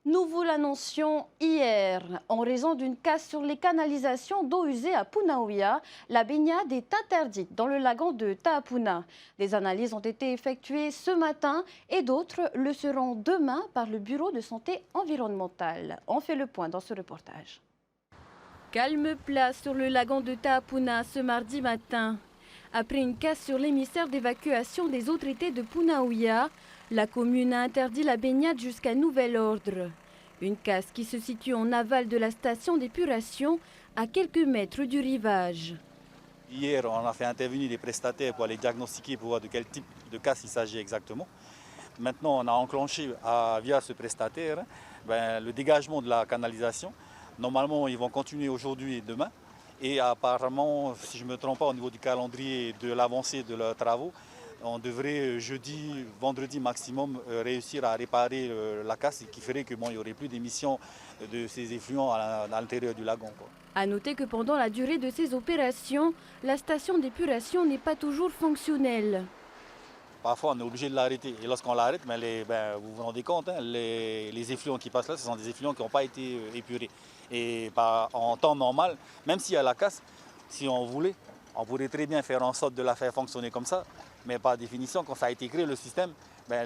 Nous vous l'annoncions hier. En raison d'une casse sur les canalisations d'eau usée à Punaouia, la baignade est interdite dans le lagon de Tahapuna. Des analyses ont été effectuées ce matin et d'autres le seront demain par le Bureau de santé environnementale. On fait le point dans ce reportage. Calme plat sur le lagon de Tahapuna ce mardi matin. Après une casse sur l'émissaire d'évacuation des eaux traitées de Punaouia, la commune a interdit la baignade jusqu'à nouvel ordre. Une casse qui se situe en aval de la station d'épuration, à quelques mètres du rivage. Hier, on a fait intervenir des prestataires pour aller diagnostiquer pour voir de quel type de casse il s'agit exactement. Maintenant, on a enclenché via ce prestataire le dégagement de la canalisation. Normalement, ils vont continuer aujourd'hui et demain. Et apparemment, si je ne me trompe pas, au niveau du calendrier de l'avancée de leurs travaux, on devrait jeudi, vendredi maximum réussir à réparer la casse, qui ferait qu'il n'y aurait plus d'émissions de ces effluents à l'intérieur du lagon. A noter que pendant la durée de ces opérations, la station d'épuration n'est pas toujours fonctionnelle. Parfois, on est obligé de l'arrêter. Et lorsqu'on l'arrête, vous vous rendez compte, hein, les effluents qui passent là, ce sont des effluents qui n'ont pas été épurés. Et en temps normal, même s'il y a la casse, si on voulait, on pourrait très bien faire en sorte de la faire fonctionner comme ça. Mais par définition, quand ça a été créé, le système,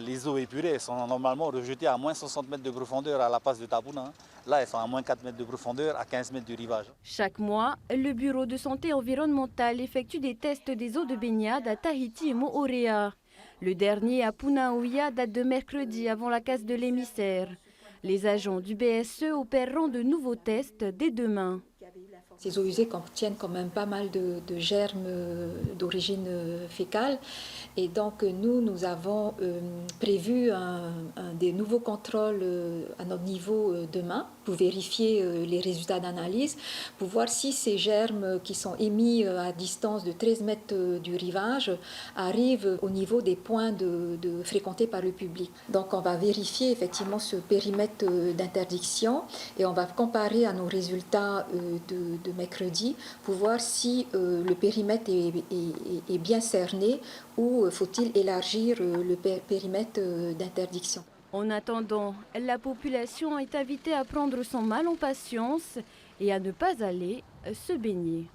les eaux épurées sont normalement rejetées à moins 60 mètres de profondeur à la passe de Tahapuna. Là, elles sont à moins 4 mètres de profondeur, à 15 mètres du rivage. Chaque mois, le Bureau de santé environnementale effectue des tests des eaux de baignade à Tahiti et Moorea. Le dernier à Punaouia date de mercredi avant la casse de l'émissaire. Les agents du BSE opéreront de nouveaux tests dès demain. Ces eaux usées contiennent quand même pas mal de germes d'origine fécale et donc nous avons prévu des nouveaux contrôles à notre niveau demain pour vérifier les résultats d'analyse, pour voir si ces germes qui sont émis à distance de 13 mètres du rivage arrivent au niveau des points fréquentés par le public. Donc on va vérifier effectivement ce périmètre d'interdiction et on va comparer à nos résultats de mercredi pour voir si le périmètre est bien cerné ou faut-il élargir le périmètre d'interdiction. En attendant, la population est invitée à prendre son mal en patience et à ne pas aller se baigner.